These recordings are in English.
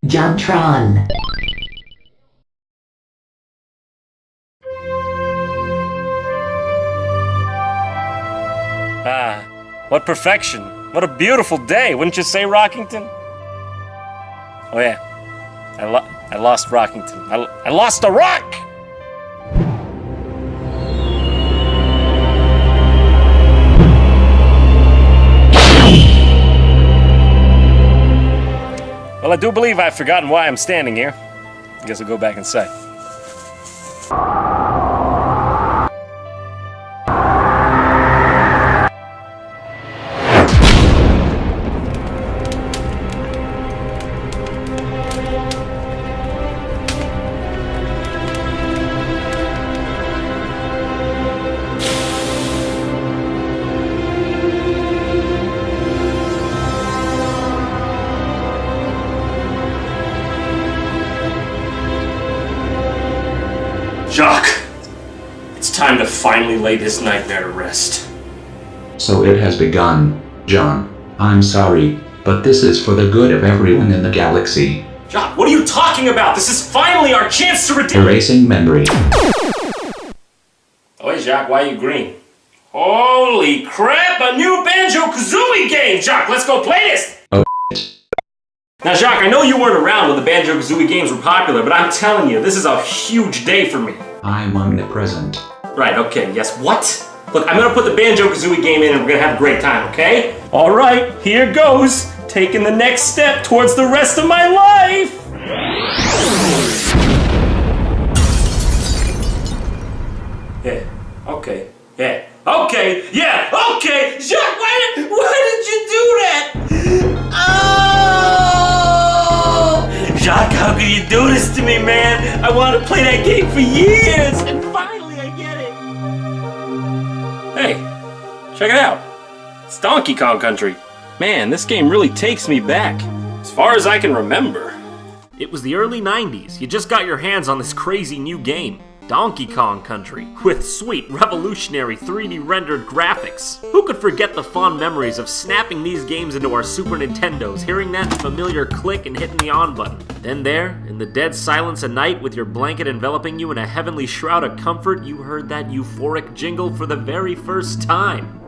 JonTron. Ah, what perfection. What a beautiful day, wouldn't you say, Rockington? Oh yeah, I lost Rockington. I lost a rock! Well, I do believe I've forgotten why I'm standing here. I guess I'll go back inside. Jock, it's time to finally lay this nightmare to rest. So it has begun, John. I'm sorry, but this is for the good of everyone in the galaxy. Jock, what are you talking about? This is finally our chance to redeem— Erasing memory. Oh wait, Jock, why are you green? Holy crap, a new Banjo Kazooie game! Jock, let's go play this! Oh, Now, Jacques, I know you weren't around when the Banjo Kazooie games were popular, but I'm telling you, this is a huge day for me. I'm omnipresent. Right, okay, yes, what? Look, I'm gonna put the Banjo Kazooie game in and we're gonna have a great time, okay? Alright, here goes. Taking the next step towards the rest of my life! Yeah, okay, yeah, okay, yeah, okay! Jacques, why did you do that? Jacques, how can you do this to me, man? I want to play that game for years, and finally I get it. Hey, check it out. It's Donkey Kong Country. Man, this game really takes me back, as far as I can remember. It was the early 90s. You just got your hands on this crazy new game, Donkey Kong Country, with sweet, revolutionary 3D rendered graphics. Who could forget the fond memories of snapping these games into our Super Nintendos, hearing that familiar click and hitting the on button. Then there, in the dead silence of night, with your blanket enveloping you in a heavenly shroud of comfort, you heard that euphoric jingle for the very first time.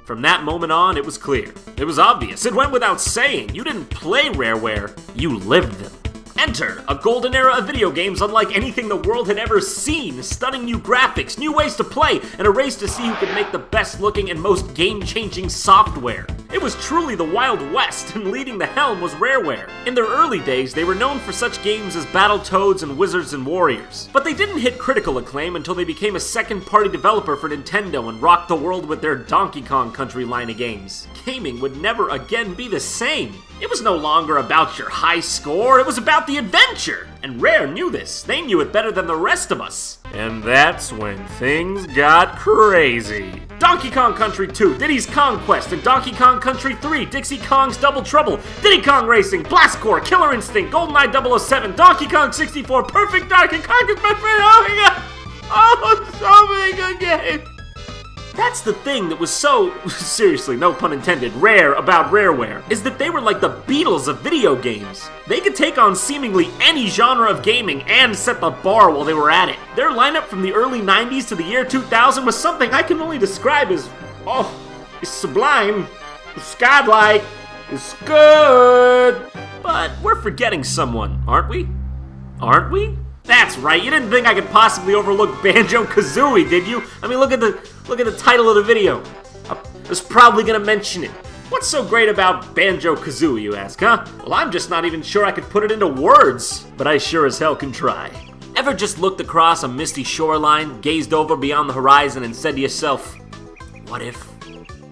From that moment on, it was clear. It was obvious. It went without saying. You didn't play Rareware, you lived them. Enter a golden era of video games unlike anything the world had ever seen. Stunning new graphics, new ways to play, and a race to see who could make the best looking and most game-changing software. It was truly the Wild West, and leading the helm was Rareware. In their early days, they were known for such games as Battletoads and Wizards and Warriors. But they didn't hit critical acclaim until they became a second-party developer for Nintendo and rocked the world with their Donkey Kong Country line of games. Gaming would never again be the same. It was no longer about your high score, it was about the adventure! And Rare knew this. They knew it better than the rest of us. And that's when things got crazy. Donkey Kong Country 2, Diddy's Conquest, and Donkey Kong Country 3, Dixie Kong's Double Trouble, Diddy Kong Racing, Blast Corps, Killer Instinct, GoldenEye 007, Donkey Kong 64, Perfect Donkey Kong is my friend, oh my god! Oh, so many good games! That's the thing that was so, seriously, no pun intended, rare about Rareware, is that they were like the Beatles of video games. They could take on seemingly any genre of gaming and set the bar while they were at it. Their lineup from the early 90s to the year 2000 was something I can only describe as, it's sublime, it's godlike, it's good. But we're forgetting someone, aren't we? Aren't we? That's right, you didn't think I could possibly overlook Banjo Kazooie, did you? I mean, look at the title of the video. I was probably gonna mention it. What's so great about Banjo Kazooie, you ask, huh? Well, I'm just not even sure I could put it into words, but I sure as hell can try. Ever just looked across a misty shoreline, gazed over beyond the horizon, and said to yourself, what if?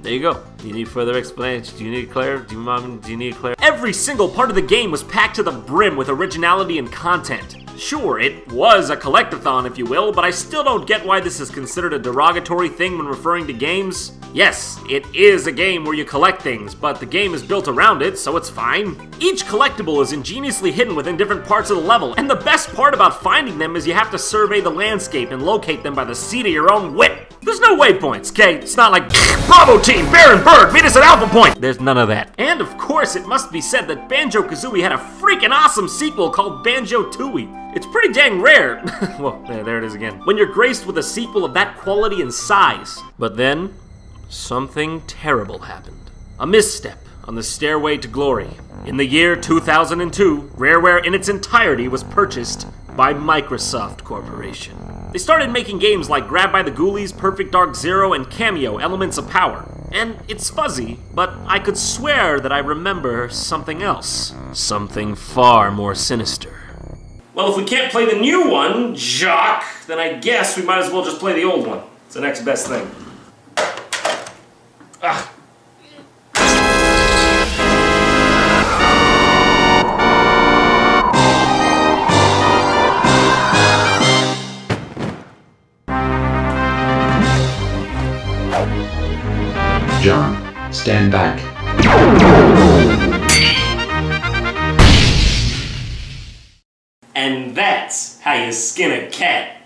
There you go. Do you need further explanation? Do you need clarity? Do you need clarity? Every single part of the game was packed to the brim with originality and content. Sure, it was a collectathon, if you will, but I still don't get why this is considered a derogatory thing when referring to games. Yes, it is a game where you collect things, but the game is built around it, so it's fine. Each collectible is ingeniously hidden within different parts of the level, and the best part about finding them is you have to survey the landscape and locate them by the seat of your own whip. There's no waypoints, okay? It's not like, Bravo team, Bear and Bird, meet us at Alpha Point. There's none of that. And of course, it must be said that Banjo Kazooie had a freaking awesome sequel called Banjo Tooie. It's pretty dang rare. Well, there it is again. When you're graced with a sequel of that quality and size. But then, something terrible happened. A misstep on the stairway to glory. In the year 2002, Rareware in its entirety was purchased by Microsoft Corporation. They started making games like Grab by the Ghoulies, Perfect Dark Zero, and Cameo, Elements of Power. And it's fuzzy, but I could swear that I remember something else. Something far more sinister. Well, if we can't play the new one, Jock, then I guess we might as well just play the old one. It's the next best thing. Ah. John, stand back. And that's how you skin a cat.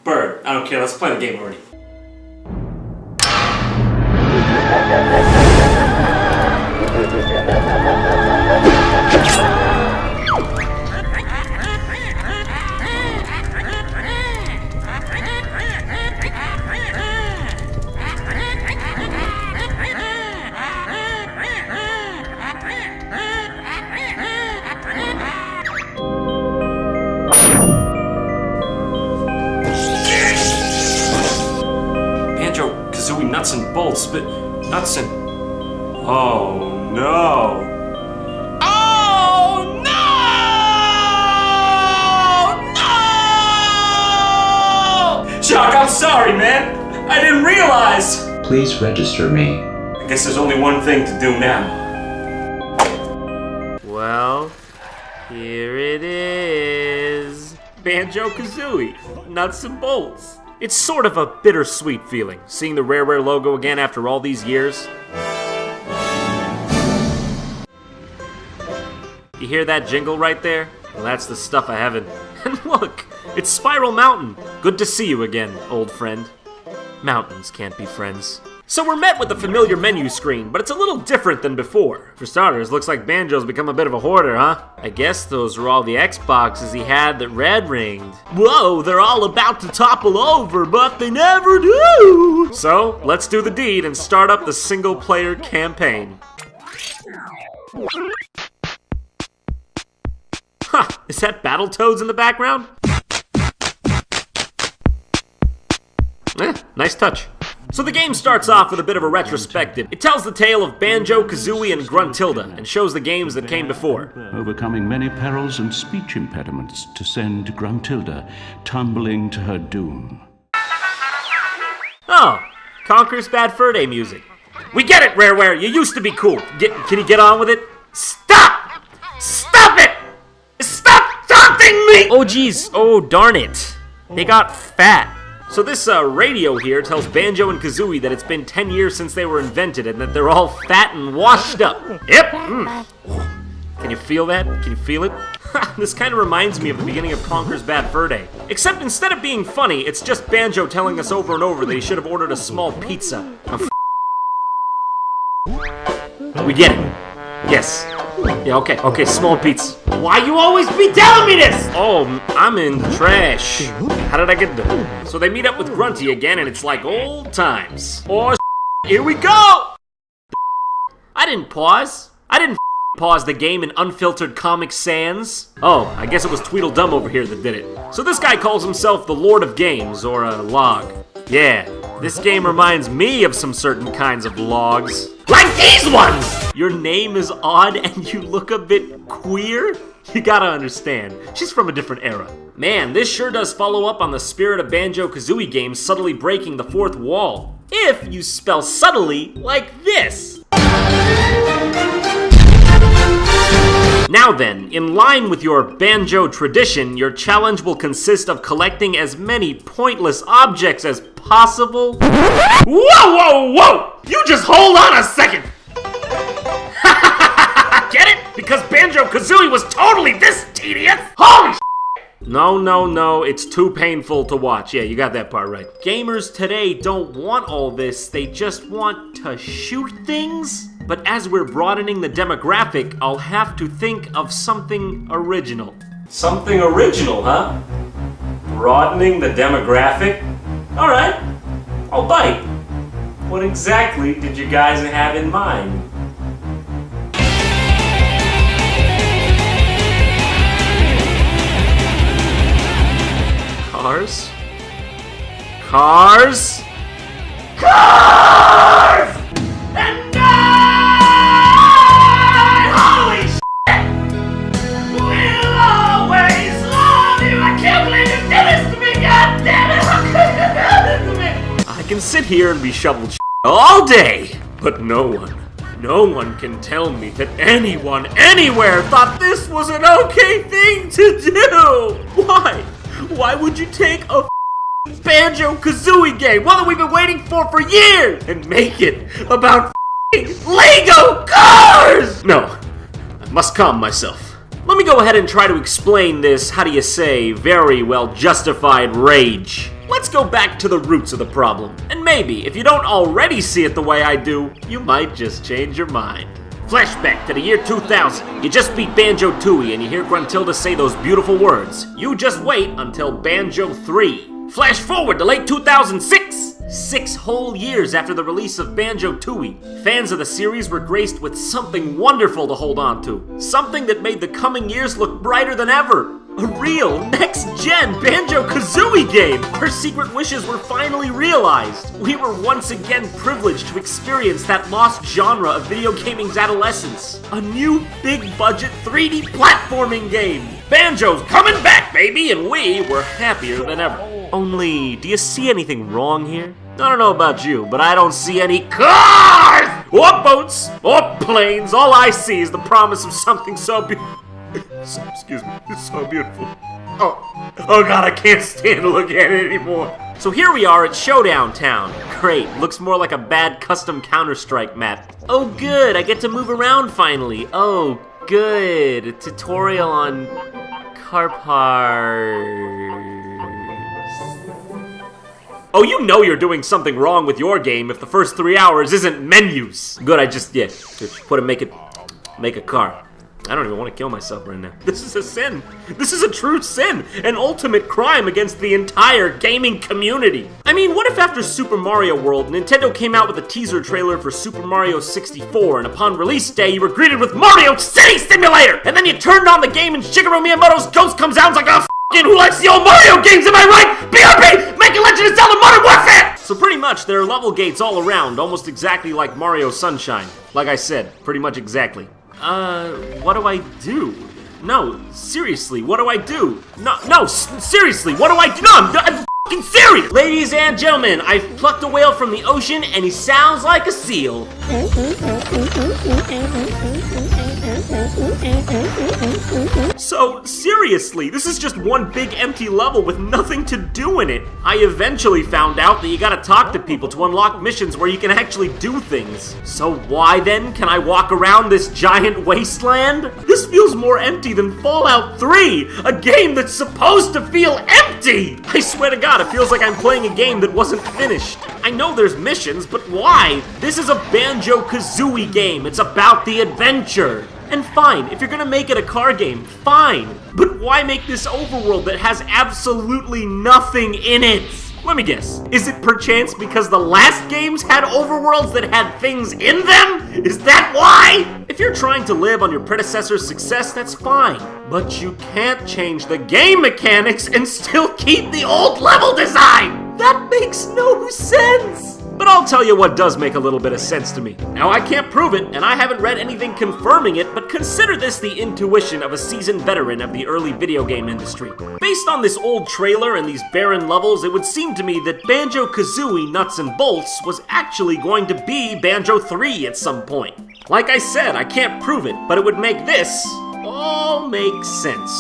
Bird, I don't care, let's play the game already. Banjo Kazooie nuts and bolts, but nuts and... Oh no! Oh no! No! Jock, I'm sorry, man. I didn't realize. Please register me. I guess there's only one thing to do now. Well, here it is. Banjo Kazooie, nuts and bolts. It's sort of a bittersweet feeling, seeing the Rareware logo again after all these years. You hear that jingle right there? Well, that's the stuff of heaven. And look, it's Spiral Mountain. Good to see you again, old friend. Mountains can't be friends. So we're met with the familiar menu screen, but it's a little different than before. For starters, looks like Banjo's become a bit of a hoarder, huh? I guess those were all the Xboxes he had that red ringed. Whoa, they're all about to topple over, but they never do! So, let's do the deed and start up the single-player campaign. Huh, is that Battletoads in the background? Nice touch. So the game starts off with a bit of a retrospective. It tells the tale of Banjo, Kazooie, and Gruntilda, and shows the games that came before. Overcoming many perils and speech impediments to send Gruntilda tumbling to her doom. Oh, Conker's Bad Fur Day music. We get it, Rareware, you used to be cool. Can you get on with it? Stop! Stop it! Stop taunting me! Oh geez, oh darn it. They got fat. So this radio here tells Banjo and Kazooie that it's been 10 years since they were invented and that they're all fat and washed up. Yep. Can you feel that? Can you feel it? This kind of reminds me of the beginning of Conker's Bad Fur Day. Except instead of being funny, it's just Banjo telling us over and over that he should have ordered a small pizza. We get it. Yes. Yeah, okay, small pizza. Why you always be telling me this? Oh, I'm in the trash. How did I get there? So they meet up with Grunty again, and it's like old times. Oh, here we go! I didn't pause. I didn't pause the game in unfiltered Comic Sans. Oh, I guess it was Tweedledum over here that did it. So this guy calls himself the Lord of Games, or a log. Yeah, this game reminds me of some certain kinds of logs. Like these ones! Your name is odd and you look a bit queer? You gotta understand, she's from a different era. Man, this sure does follow up on the spirit of Banjo Kazooie games subtly breaking the fourth wall. If you spell subtly like this. Now then, in line with your Banjo tradition, your challenge will consist of collecting as many pointless objects as possible. Whoa! You just hold on a second! Get it? Because Banjo Kazooie was totally this tedious? Holy No, it's too painful to watch. Yeah, you got that part right. Gamers today don't want all this, they just want to shoot things? But as we're broadening the demographic, I'll have to think of something original. Something original, huh? Broadening the demographic? Alright, I'll bite. What exactly did you guys have in mind? Cars? Cars? Cars! And holy shit! We'll always love you! I can't believe you did this to me! God damn it! How could you do this to me? I can sit here and be shoveled all day, but no one can tell me that anyone, anywhere thought this was an okay thing to do! Why? Why would you take a Banjo Kazooie game, one that we've been waiting for years, and make it about Lego cars? No, I must calm myself. Let me go ahead and try to explain this, how do you say, very well justified rage. Let's go back to the roots of the problem, and maybe, if you don't already see it the way I do, you might just change your mind. Flashback to the year 2000. You just beat Banjo Tooie and you hear Gruntilda say those beautiful words. You just wait until Banjo 3. Flash forward to late 2006. 6 whole years after the release of Banjo Tooie, fans of the series were graced with something wonderful to hold on to. Something that made the coming years look brighter than ever. A real, next-gen Banjo Kazooie game! Her secret wishes were finally realized. We were once again privileged to experience that lost genre of video gaming's adolescence. A new, big-budget 3D platforming game! Banjo's coming back, baby, and we were happier than ever. Only, do you see anything wrong here? I don't know about you, but I don't see any cars! Or boats, or planes. All I see is the promise of something so beautiful. Excuse me, it's so beautiful. Oh god, I can't stand to look at it anymore. So here we are at Showdown Town. Great, looks more like a bad custom Counter-Strike map. Oh good, I get to move around finally. Oh good, a tutorial on car parts. Oh, you know you're doing something wrong with your game if the first 3 hours isn't menus. Good, just make a car. I don't even want to kill myself right now. This is a sin. This is a true sin. An ultimate crime against the entire gaming community. I mean, what if after Super Mario World, Nintendo came out with a teaser trailer for Super Mario 64, and upon release day, you were greeted with Mario City Simulator! And then you turned on the game and Shigeru Miyamoto's Ghost comes out and it's like, oh, who likes the old Mario games, am I right? BRB! Making Legend of Zelda Modern Warfare! So pretty much, there are level gates all around, almost exactly like Mario Sunshine. Like I said, pretty much exactly. What do I do? No, seriously, what do I do? No, seriously, what do I do? No, I'm fucking serious! Ladies and gentlemen, I've plucked a whale from the ocean and he sounds like a seal. So, seriously, this is just one big empty level with nothing to do in it. I eventually found out that you gotta talk to people to unlock missions where you can actually do things. So why then can I walk around this giant wasteland? This feels more empty than Fallout 3, a game that's supposed to feel empty! I swear to God, it feels like I'm playing a game that wasn't finished. I know there's missions, but why? This is a Banjo Kazooie game. It's about the adventure. And fine, if you're gonna make it a car game, fine. But why make this overworld that has absolutely nothing in it? Let me guess, is it perchance because the last games had overworlds that had things in them? Is that why? If you're trying to live on your predecessor's success, that's fine. But you can't change the game mechanics and still keep the old level design! That makes no sense! But I'll tell you what does make a little bit of sense to me. Now, I can't prove it, and I haven't read anything confirming it, but consider this the intuition of a seasoned veteran of the early video game industry. Based on this old trailer and these barren levels, it would seem to me that Banjo Kazooie Nuts and Bolts was actually going to be Banjo 3 at some point. Like I said, I can't prove it, but it would make this all make sense.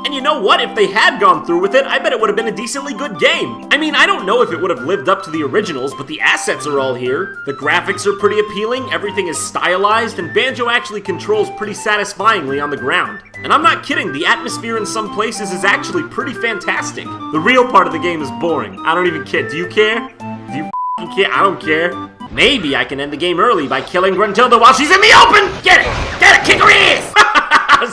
And you know what? If they had gone through with it, I bet it would have been a decently good game. I mean, I don't know if it would have lived up to the originals, but the assets are all here. The graphics are pretty appealing, everything is stylized, and Banjo actually controls pretty satisfyingly on the ground. And I'm not kidding, the atmosphere in some places is actually pretty fantastic. The real part of the game is boring. I don't even care. Do you care? Do you f***ing care? I don't care. Maybe I can end the game early by killing Gruntilda while she's in the open! Get it! Get it! Kick her ass!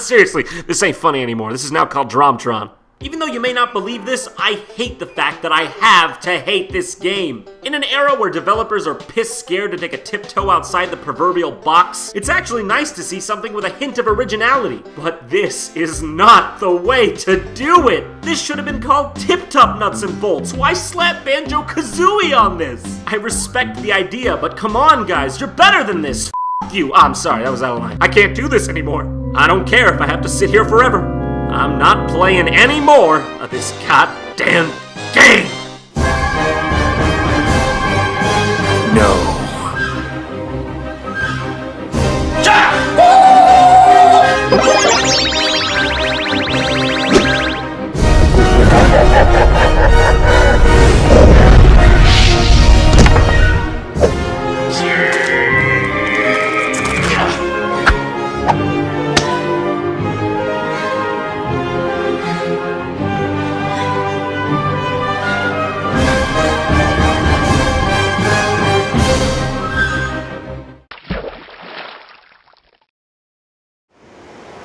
Seriously, this ain't funny anymore. This is now called JonTron. Even though you may not believe this, I hate the fact that I have to hate this game. In an era where developers are piss scared to take a tiptoe outside the proverbial box, it's actually nice to see something with a hint of originality. But this is not the way to do it. This should have been called Tip Top Nuts and Bolts. Why slap Banjo Kazooie on this? I respect the idea, but come on guys, you're better than this. F you. I'm sorry, that was out of line. I can't do this anymore. I don't care if I have to sit here forever. I'm not playing any more of this goddamn game! No.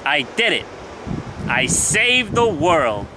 I did it. I saved the world.